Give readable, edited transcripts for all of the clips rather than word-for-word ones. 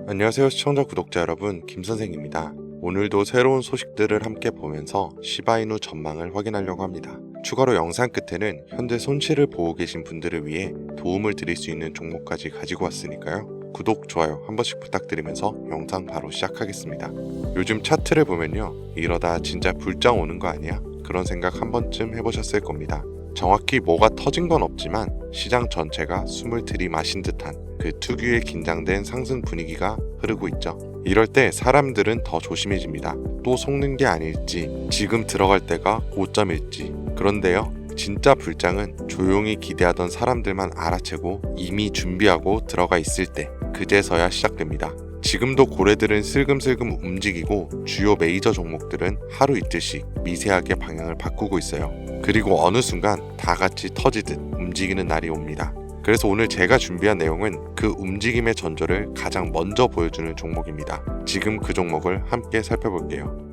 안녕하세요 시청자 구독자 여러분, 김선생입니다. 오늘도 새로운 소식들을 함께 보면서 시바이누 전망을 확인하려고 합니다. 추가로 영상 끝에는 현재 손실을 보고 계신 분들을 위해 도움을 드릴 수 있는 종목까지 가지고 왔으니까요. 구독, 좋아요 한 번씩 부탁드리면서 영상 바로 시작하겠습니다. 요즘 차트를 보면요, 이러다 진짜 불장 오는 거 아니야? 그런 생각 한 번쯤 해보셨을 겁니다. 정확히 뭐가 터진 건 없지만 시장 전체가 숨을 들이마신 듯한 그 특유의 긴장된 상승 분위기가 흐르고 있죠. 이럴 때 사람들은 더 조심해집니다. 또 속는 게 아닐지, 지금 들어갈 때가 고점일지. 그런데요, 진짜 불장은 조용히 기대하던 사람들만 알아채고 이미 준비하고 들어가 있을 때, 그제서야 시작됩니다. 지금도 고래들은 슬금슬금 움직이고 주요 메이저 종목들은 하루 이틀씩 미세하게 방향을 바꾸고 있어요. 그리고 어느 순간 다 같이 터지듯 움직이는 날이 옵니다. 그래서 오늘 제가 준비한 내용은 그 움직임의 전조를 가장 먼저 보여주는 종목입니다. 지금 그 종목을 함께 살펴볼게요.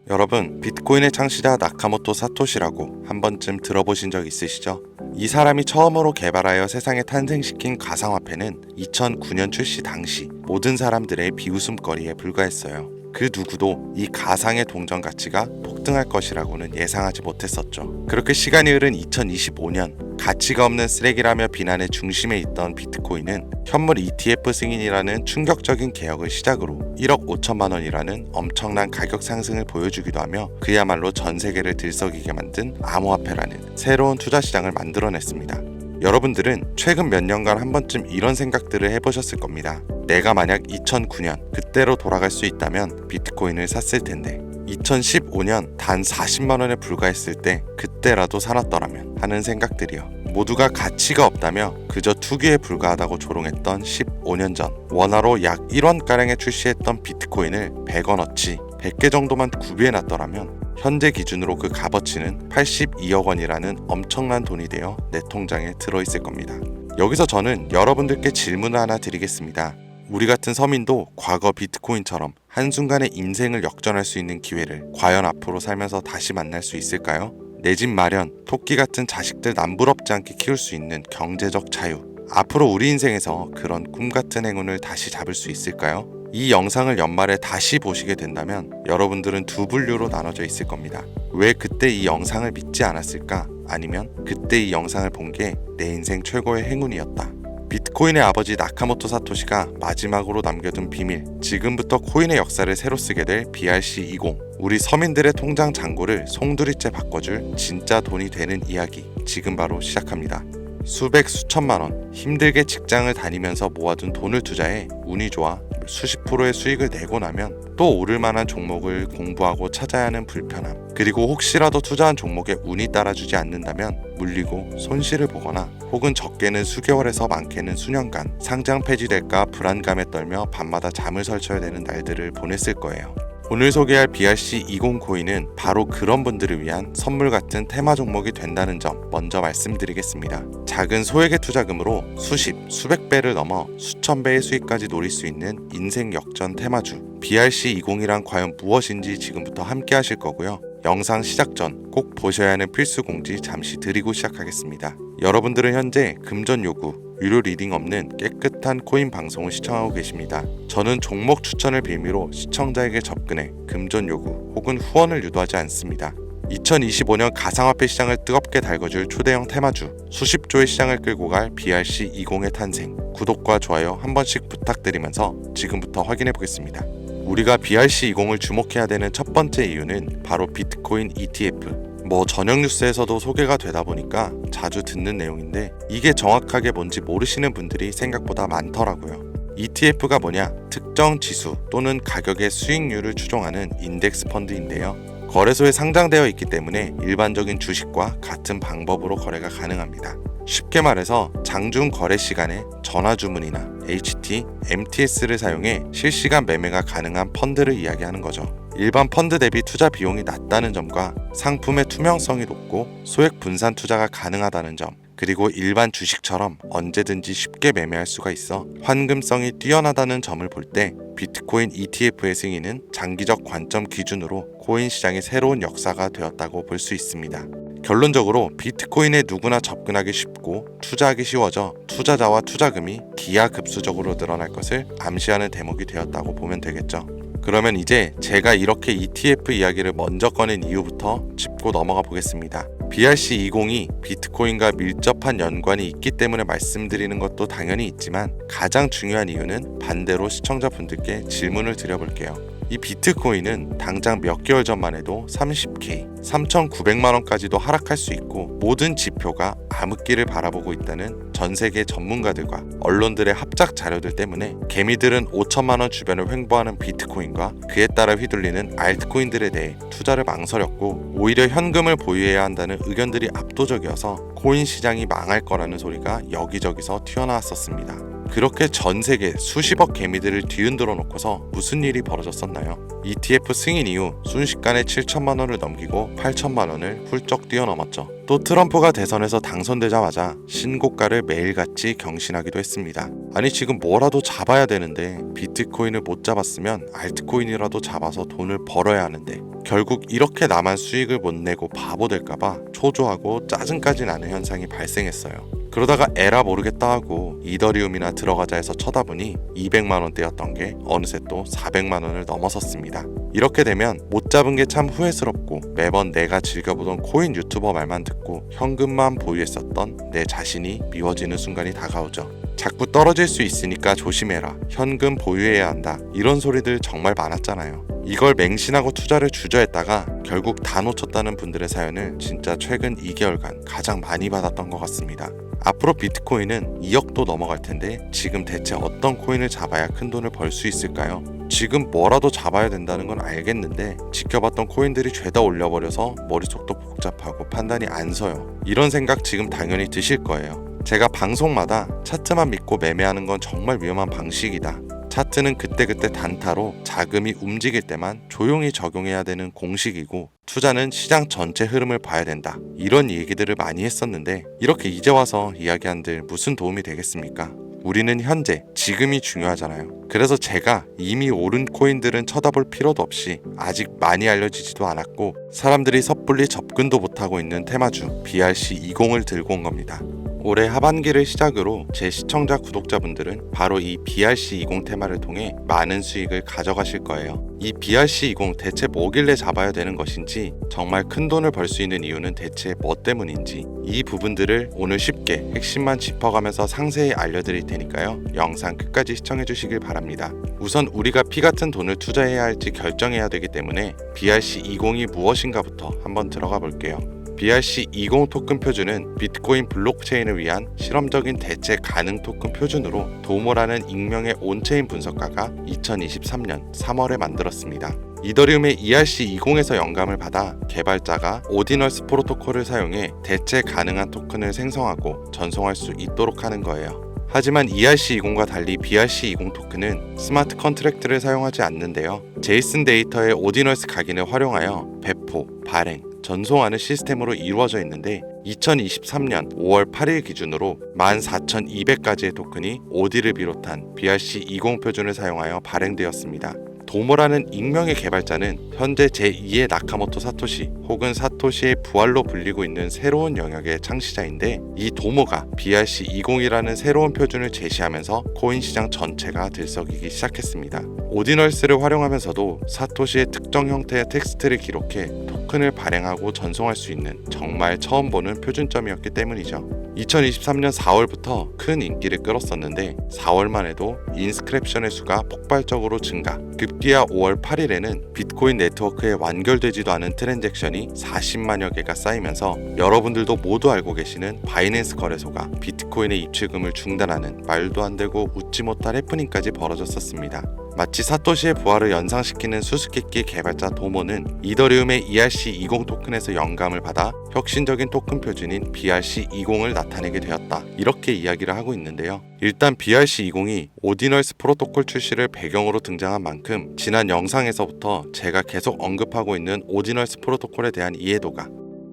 여러분, 비트코인의 창시자 나카모토 사토시라고 한 번쯤 들어보신 적 있으시죠? 이 사람이 처음으로 개발하여 세상에 탄생시킨 가상화폐는 2009년 출시 당시 모든 사람들의 비웃음거리에 불과했어요. 그 누구도 이 가상의 동전 가치가 폭등할 것이라고는 예상하지 못했었죠. 그렇게 시간이 흐른 2025년, 가치가 없는 쓰레기라며 비난의 중심에 있던 비트코인은 현물 ETF 승인이라는 충격적인 개혁을 시작으로 1억 5천만 원이라는 엄청난 가격 상승을 보여주기도 하며 그야말로 전 세계를 들썩이게 만든 암호화폐라는 새로운 투자 시장을 만들어냈습니다. 여러분들은 최근 몇 년간 한 번쯤 이런 생각들을 해보셨을 겁니다. 내가 만약 2009년 그때로 돌아갈 수 있다면 비트코인을 샀을 텐데, 2015년 단 40만 원에 불과했을 때 그때라도 사놨더라면 하는 생각들이요. 모두가 가치가 없다며 그저 투기에 불과하다고 조롱했던 15년 전, 원화로 약 1원가량에 출시했던 비트코인을 100원어치 100개 정도만 구비해놨더라면 현재 기준으로 그 값어치는 82억 원이라는 엄청난 돈이 되어 내 통장에 들어있을 겁니다. 여기서 저는 여러분들께 질문을 하나 드리겠습니다. 우리 같은 서민도 과거 비트코인처럼 한순간에 인생을 역전할 수 있는 기회를 과연 앞으로 살면서 다시 만날 수 있을까요? 내 집 마련, 토끼 같은 자식들 남부럽지 않게 키울 수 있는 경제적 자유, 앞으로 우리 인생에서 그런 꿈 같은 행운을 다시 잡을 수 있을까요? 이 영상을 연말에 다시 보시게 된다면 여러분들은 두 분류로 나눠져 있을 겁니다. 왜 그때 이 영상을 믿지 않았을까? 아니면 그때 이 영상을 본 게 내 인생 최고의 행운이었다. 비트코인의 아버지 나카모토 사토시가 마지막으로 남겨둔 비밀, 지금부터 코인의 역사를 새로 쓰게 될 BRC20, 우리 서민들의 통장 잔고를 송두리째 바꿔줄 진짜 돈이 되는 이야기, 지금 바로 시작합니다. 수백 수천만 원 힘들게 직장을 다니면서 모아둔 돈을 투자해 운이 좋아 수십 프로의 수익을 내고 나면 또 오를 만한 종목을 공부하고 찾아야 하는 불편함, 그리고 혹시라도 투자한 종목에 운이 따라주지 않는다면 물리고 손실을 보거나 혹은 적게는 수개월에서 많게는 수년간 상장 폐지될까 불안감에 떨며 밤마다 잠을 설쳐야 되는 날들을 보냈을 거예요. 오늘 소개할 BRC20 코인은 바로 그런 분들을 위한 선물 같은 테마 종목이 된다는 점 먼저 말씀드리겠습니다. 작은 소액의 투자금으로 수십, 수백 배를 넘어 수천 배의 수익까지 노릴 수 있는 인생 역전 테마주 BRC20이란 과연 무엇인지 지금부터 함께 하실 거고요. 영상 시작 전 꼭 보셔야 하는 필수 공지 잠시 드리고 시작하겠습니다. 여러분들은 현재 금전 요구, 유료 리딩 없는 깨끗한 코인 방송을 시청하고 계십니다. 저는 종목 추천을 빌미로 시청자에게 접근해 금전 요구 혹은 후원을 유도하지 않습니다. 2025년 가상화폐 시장을 뜨겁게 달궈줄 초대형 테마주, 수십 조의 시장을 끌고 갈 BRC20의 탄생, 구독과 좋아요 한 번씩 부탁드리면서 지금부터 확인해 보겠습니다. 우리가 BRC20을 주목해야 되는 첫 번째 이유는 바로 비트코인 ETF. 저녁 뉴스에서도 소개가 되다 보니까 자주 듣는 내용인데 이게 정확하게 뭔지 모르시는 분들이 생각보다 많더라고요. ETF가 뭐냐? 특정 지수 또는 가격의 수익률을 추종하는 인덱스 펀드인데요. 거래소에 상장되어 있기 때문에 일반적인 주식과 같은 방법으로 거래가 가능합니다. 쉽게 말해서 장중 거래 시간에 전화 주문이나 HT, MTS를 사용해 실시간 매매가 가능한 펀드를 이야기하는 거죠. 일반 펀드 대비 투자 비용이 낮다는 점과 상품의 투명성이 높고 소액 분산 투자가 가능하다는 점, 그리고 일반 주식처럼 언제든지 쉽게 매매할 수가 있어 환금성이 뛰어나다는 점을 볼 때 비트코인 ETF의 승인은 장기적 관점 기준으로 코인 시장의 새로운 역사가 되었다고 볼 수 있습니다. 결론적으로 비트코인에 누구나 접근하기 쉽고 투자하기 쉬워져 투자자와 투자금이 기하급수적으로 늘어날 것을 암시하는 대목이 되었다고 보면 되겠죠. 그러면 이제 제가 이렇게 ETF 이야기를 먼저 꺼낸 이유부터 짚고 넘어가 보겠습니다. BRC20이 비트코인과 밀접한 연관이 있기 때문에 말씀드리는 것도 당연히 있지만 가장 중요한 이유는 반대로 시청자분들께 질문을 드려볼게요. 이 비트코인은 당장 몇 개월 전만 해도 30K, 3,900만 원까지도 하락할 수 있고 모든 지표가 암흑기를 바라보고 있다는 전 세계 전문가들과 언론들의 합작 자료들 때문에 개미들은 5천만 원 주변을 횡보하는 비트코인과 그에 따라 휘둘리는 알트코인들에 대해 투자를 망설였고 오히려 현금을 보유해야 한다는 의견들이 압도적이어서 코인 시장이 망할 거라는 소리가 여기저기서 튀어나왔었습니다. 그렇게 전 세계 수십억 개미들을 뒤흔들어 놓고서 무슨 일이 벌어졌었나요? ETF 승인 이후 순식간에 7천만 원을 넘기고 8천만 원을 훌쩍 뛰어넘었죠. 또 트럼프가 대선에서 당선되자마자 신고가를 매일같이 경신하기도 했습니다. 아니 지금 뭐라도 잡아야 되는데 비트코인을 못 잡았으면 알트코인이라도 잡아서 돈을 벌어야 하는데 결국 이렇게 나만 수익을 못 내고 바보 될까봐 초조하고 짜증까지 나는 현상이 발생했어요. 그러다가 에라 모르겠다 하고 이더리움이나 들어가자 해서 쳐다보니 200만 원대였던 게 어느새 또 400만 원을 넘어섰습니다. 이렇게 되면 못 잡은 게 참 후회스럽고 매번 내가 즐겨보던 코인 유튜버 말만 듣고 현금만 보유했었던 내 자신이 미워지는 순간이 다가오죠. 자꾸 떨어질 수 있으니까 조심해라. 현금 보유해야 한다. 이런 소리들 정말 많았잖아요. 이걸 맹신하고 투자를 주저했다가 결국 다 놓쳤다는 분들의 사연을 진짜 최근 2개월간 가장 많이 받았던 것 같습니다. 앞으로 비트코인은 2억도 넘어갈 텐데 지금 대체 어떤 코인을 잡아야 큰 돈을 벌 수 있을까요? 지금 뭐라도 잡아야 된다는 건 알겠는데 지켜봤던 코인들이 죄다 올려버려서 머릿속도 복잡하고 판단이 안 서요. 이런 생각 지금 당연히 드실 거예요. 제가 방송마다 차트만 믿고 매매하는 건 정말 위험한 방식이다. 차트는 그때그때 단타로 자금이 움직일 때만 조용히 적용해야 되는 공식이고 투자는 시장 전체 흐름을 봐야 된다. 이런 얘기들을 많이 했었는데 이렇게 이제 와서 이야기한들 무슨 도움이 되겠습니까? 우리는 현재, 지금이 중요하잖아요. 그래서 제가 이미 오른 코인들은 쳐다볼 필요도 없이 아직 많이 알려지지도 않았고 사람들이 섣불리 접근도 못하고 있는 테마주 BRC20을 들고 온 겁니다. 올해 하반기를 시작으로 제 시청자 구독자분들은 바로 이 BRC20 테마를 통해 많은 수익을 가져가실 거예요. 이 BRC20 대체 뭐길래 잡아야 되는 것인지, 정말 큰 돈을 벌 수 있는 이유는 대체 뭐 때문인지, 이 부분들을 오늘 쉽게 핵심만 짚어가면서 상세히 알려드릴 테니까요. 영상 끝까지 시청해 주시길 바랍니다. 우선 우리가 피 같은 돈을 투자해야 할지 결정해야 되기 때문에 BRC20이 무엇인가부터 한번 들어가 볼게요. BRC20 토큰 표준은 비트코인 블록체인을 위한 실험적인 대체 가능 토큰 표준으로 도모라는 익명의 온체인 분석가가 2023년 3월에 만들었습니다. 이더리움의 ERC20에서 영감을 받아 개발자가 오디널스 프로토콜을 사용해 대체 가능한 토큰을 생성하고 전송할 수 있도록 하는 거예요. 하지만 ERC20과 달리 BRC20 토큰은 스마트 컨트랙트를 사용하지 않는데요. 제이슨 데이터의 오디널스 각인을 활용하여 배포, 발행, 전송하는 시스템으로 이루어져 있는데 2023년 5월 8일 기준으로 14,200가지의 토큰이 오디를 비롯한 BRC20 표준을 사용하여 발행되었습니다. 도모라는 익명의 개발자는 현재 제2의 나카모토 사토시 혹은 사토시의 부활로 불리고 있는 새로운 영역의 창시자인데 이 도모가 BRC20이라는 새로운 표준을 제시하면서 코인 시장 전체가 들썩이기 시작했습니다. 오디널스를 활용하면서도 사토시의 특정 형태의 텍스트를 기록해 토큰을 발행하고 전송할 수 있는 정말 처음 보는 표준점이었기 때문이죠. 2023년 4월부터 큰 인기를 끌었었는데 4월만 해도 인스크랩션의 수가 폭발적으로 증가, 급기야 5월 8일에는 비트코인 네트워크에 완결되지도 않은 트랜잭션이 40만여 개가 쌓이면서 여러분들도 모두 알고 계시는 바이낸스 거래소가 비트코인의 입출금을 중단하는 말도 안 되고 웃지 못할 해프닝까지 벌어졌었습니다. 마치 사토시의 부활을 연상시키는 수수께끼 개발자 도모는 이더리움의 ERC20 토큰에서 영감을 받아 혁신적인 토큰 표준인 BRC20을 나타내게 되었다. 이렇게 이야기를 하고 있는데요. 일단 BRC20이 오디널스 프로토콜 출시를 배경으로 등장한 만큼 지난 영상에서부터 제가 계속 언급하고 있는 오디널스 프로토콜에 대한 이해도가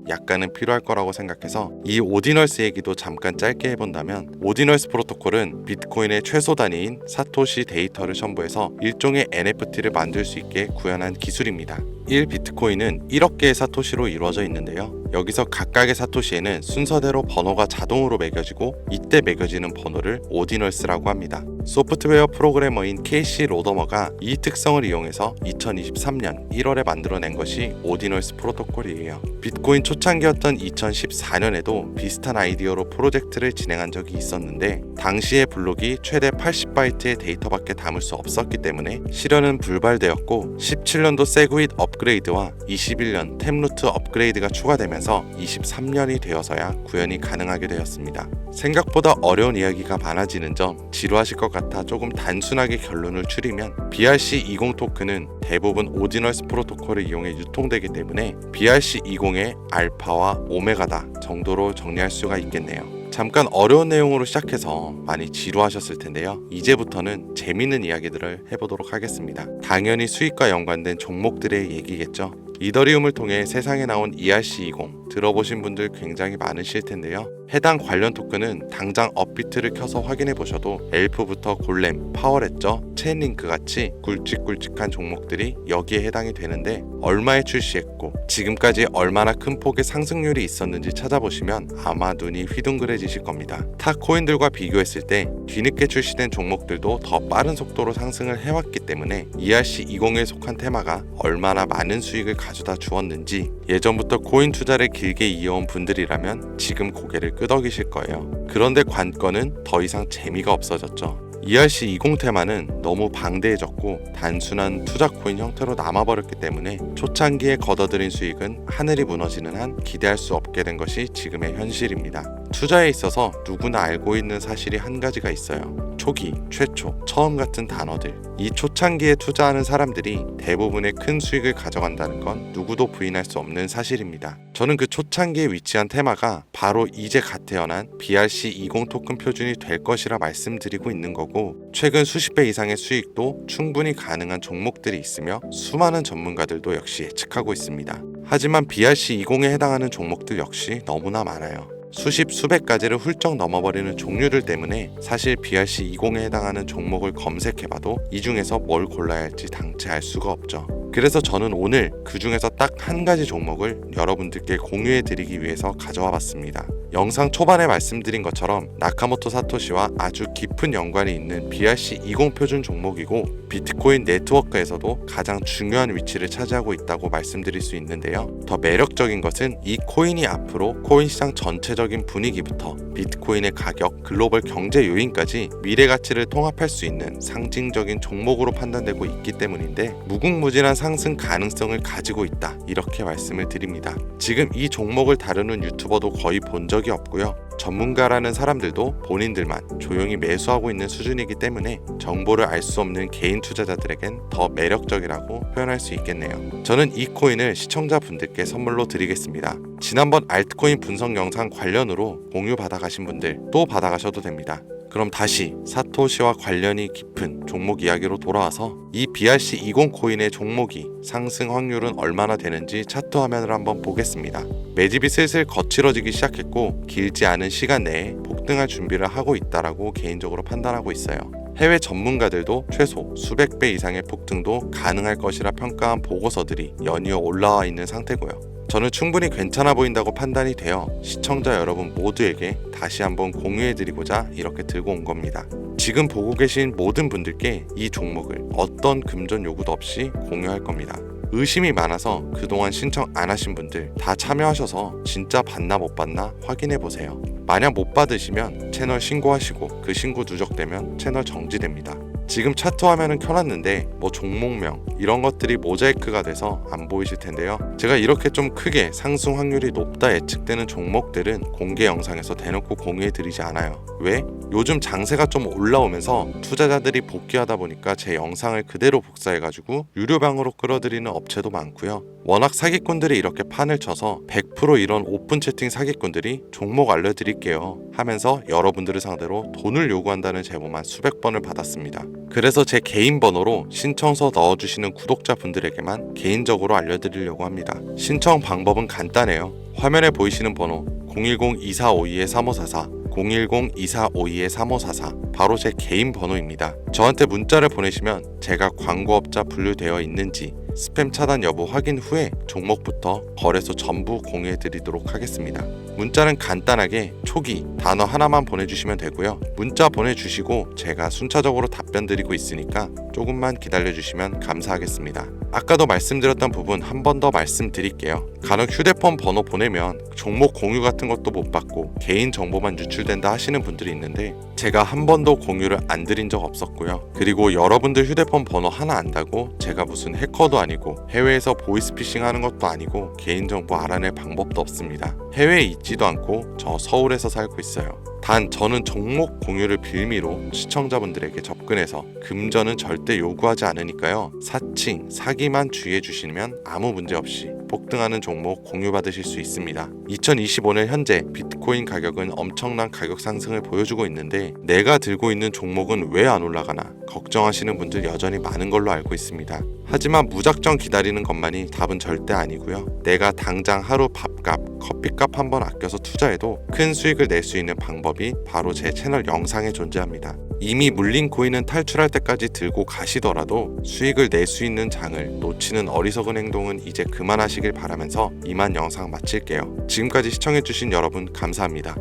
약간은 필요할 거라고 생각해서 이 오디널스 얘기도 잠깐 짧게 해본다면, 오디널스 프로토콜은 비트코인의 최소 단위인 사토시 데이터를 첨부해서 일종의 NFT를 만들 수 있게 구현한 기술입니다. 1 비트코인은 1억 개의 사토시로 이루어져 있는데요. 여기서 각각의 사토시에는 순서대로 번호가 자동으로 매겨지고 이때 매겨지는 번호를 오디널스라고 합니다. 소프트웨어 프로그래머인 케이시 로더머가 이 특성을 이용해서 2023년 1월에 만들어낸 것이 오디널스 프로토콜이에요. 비트코인 초창기였던 2014년에도 비슷한 아이디어로 프로젝트를 진행한 적이 있었는데 당시의 블록이 최대 80바이트의 데이터밖에 담을 수 없었기 때문에 실현은 불발되었고 17년도 세그윗 업그레이드와 21년 템루트 업그레이드가 추가되면서 23년이 되어서야 구현이 가능하게 되었습니다. 생각보다 어려운 이야기가 많아지는 점 지루하실 것 같아 조금 단순하게 결론을 추리면 BRC20 토큰은 대부분 오디널스 프로토콜을 이용해 유통되기 때문에 BRC20의 알파와 오메가다 정도로 정리할 수가 있겠네요. 잠깐 어려운 내용으로 시작해서 많이 지루하셨을 텐데요. 이제부터는 재밌는 이야기들을 해보도록 하겠습니다. 당연히 수익과 연관된 종목들의 얘기겠죠. 이더리움을 통해 세상에 나온 ERC20 들어보신 분들 굉장히 많으실 텐데요. 해당 관련 토큰은 당장 업비트를 켜서 확인해 보셔도 엘프부터 골렘, 파워레저, 체인링크 같이 굵직굵직한 종목들이 여기에 해당이 되는데 얼마에 출시했고 지금까지 얼마나 큰 폭의 상승률이 있었는지 찾아보시면 아마 눈이 휘둥그레지실 겁니다. 타 코인들과 비교했을 때 뒤늦게 출시된 종목들도 더 빠른 속도로 상승을 해왔기 때문에 ERC20에 속한 테마가 얼마나 많은 수익을 가져다 주었는지 예전부터 코인 투자를 길게 이어온 분들이라면 지금 고개를 끄덕이실 거예요. 그런데 관건은 더 이상 재미가 없어졌죠. ERC20 테마는 너무 방대해졌고 단순한 투자 코인 형태로 남아버렸기 때문에 초창기에 걷어들인 수익은 하늘이 무너지는 한 기대할 수 없게 된 것이 지금의 현실입니다. 투자에 있어서 누구나 알고 있는 사실이 한 가지가 있어요. 초기, 최초, 처음 같은 단어들. 이 초창기에 투자하는 사람들이 대부분의 큰 수익을 가져간다는 건 누구도 부인할 수 없는 사실입니다. 저는 그 초창기에 위치한 테마가 바로 이제 갓 태어난 BRC20 토큰 표준이 될 것이라 말씀드리고 있는 거고 최근 수십 배 이상의 수익도 충분히 가능한 종목들이 있으며 수많은 전문가들도 역시 예측하고 있습니다. 하지만 BRC20에 해당하는 종목들 역시 너무나 많아요. 수십 수백 가지를 훌쩍 넘어버리는 종류들 때문에 사실 BRC20에 해당하는 종목을 검색해봐도 이 중에서 뭘 골라야 할지 당최 알 수가 없죠. 그래서 저는 오늘 그 중에서 딱 한 가지 종목을 여러분들께 공유해드리기 위해서 가져와 봤습니다. 영상 초반에 말씀드린 것처럼 나카모토 사토시와 아주 깊은 연관이 있는 BRC20 표준 종목이고 비트코인 네트워크에서도 가장 중요한 위치를 차지하고 있다고 말씀드릴 수 있는데요. 더 매력적인 것은 이 코인이 앞으로 코인 시장 전체적인 분위기부터 비트코인의 가격, 글로벌 경제 요인까지 미래 가치를 통합할 수 있는 상징적인 종목으로 판단되고 있기 때문인데 무궁무진한 상승 가능성을 가지고 있다 이렇게 말씀을 드립니다. 지금 이 종목을 다루는 유튜버도 거의 본 적이 없고요. 전문가라는 사람들도 본인들만 조용히 매수하고 있는 수준이기 때문에 정보를 알 수 없는 개인 투자자들에겐 더 매력적이라고 표현할 수 있겠네요. 저는 이 코인을 시청자분들께 선물로 드리겠습니다. 지난번 알트코인 분석 영상 관련으로 공유 받아가신 분들 또 받아가셔도 됩니다. 그럼 다시 사토시와 관련이 깊은 종목 이야기로 돌아와서 이 BRC20 코인의 종목이 상승 확률은 얼마나 되는지 차트 화면을 한번 보겠습니다. 매집이 슬슬 거칠어지기 시작했고 길지 않은 시간 내에 폭등할 준비를 하고 있다라고 개인적으로 판단하고 있어요. 해외 전문가들도 최소 수백 배 이상의 폭등도 가능할 것이라 평가한 보고서들이 연이어 올라와 있는 상태고요. 저는 충분히 괜찮아 보인다고 판단이 되어 시청자 여러분 모두에게 다시 한번 공유해드리고자 이렇게 들고 온 겁니다. 지금 보고 계신 모든 분들께 이 종목을 어떤 금전 요구도 없이 공유할 겁니다. 의심이 많아서 그동안 신청 안 하신 분들 다 참여하셔서 진짜 받나 못 받나 확인해 보세요. 만약 못 받으시면 채널 신고하시고 그 신고 누적되면 채널 정지됩니다. 지금 차트 화면은 켜놨는데 뭐 종목명 이런 것들이 모자이크가 돼서 안 보이실 텐데요. 제가 이렇게 좀 크게 상승 확률이 높다 예측되는 종목들은 공개 영상에서 대놓고 공유해드리지 않아요. 왜? 요즘 장세가 좀 올라오면서 투자자들이 복귀하다 보니까 제 영상을 그대로 복사해가지고 유료방으로 끌어들이는 업체도 많고요. 워낙 사기꾼들이 이렇게 판을 쳐서 100% 이런 오픈 채팅 사기꾼들이 종목 알려드릴게요 하면서 여러분들을 상대로 돈을 요구한다는 제보만 수백 번을 받았습니다. 그래서 제 개인 번호로 신청서 넣어주시는 구독자분들에게만 개인적으로 알려드리려고 합니다. 신청 방법은 간단해요. 화면에 보이시는 번호 010-2452-3544 010-2452-3544 바로 제 개인 번호입니다. 저한테 문자를 보내시면 제가 광고업자 분류되어 있는지 스팸 차단 여부 확인 후에 종목부터 거래소 전부 공유해드리도록 하겠습니다. 문자는 간단하게 초기 단어 하나만 보내주시면 되고요. 문자 보내주시고 제가 순차적으로 답변 드리고 있으니까 조금만 기다려주시면 감사하겠습니다. 아까도 말씀드렸던 부분 한 번 더 말씀드릴게요. 간혹 휴대폰 번호 보내면 종목 공유 같은 것도 못 받고 개인 정보만 유출된다 하시는 분들이 있는데 제가 한 번도 공유를 안 드린 적 없었고요. 그리고 여러분들 휴대폰 번호 하나 안다고 제가 무슨 해커도 아니고 해외에서 보이스피싱 하는 것도 아니고 개인정보 알아낼 방법도 없습니다. 해외에 있지도 않고 저 서울에서 살고 있어요. 단 저는 종목 공유를 빌미로 시청자분들에게 접근해서 금전은 절대 요구하지 않으니까요. 사칭, 사기만 주의해 주시면 아무 문제 없이 폭등하는 종목 공유받으실 수 있습니다. 2025년 현재 비트코인 가격은 엄청난 가격 상승을 보여주고 있는데 내가 들고 있는 종목은 왜 안 올라가나 걱정하시는 분들 여전히 많은 걸로 알고 있습니다. 하지만 무작정 기다리는 것만이 답은 절대 아니고요. 내가 당장 하루 밥값, 커피값 한번 아껴서 투자해도 큰 수익을 낼 수 있는 방법이 바로 제 채널 영상에 존재합니다. 이미 물린 코인은 탈출할 때까지 들고 가시더라도 수익을 낼 수 있는 장을 놓치는 어리석은 행동은 이제 그만하시길 바라면서 이만 영상 마칠게요. 지금까지 시청해주신 여러분 감사합니다.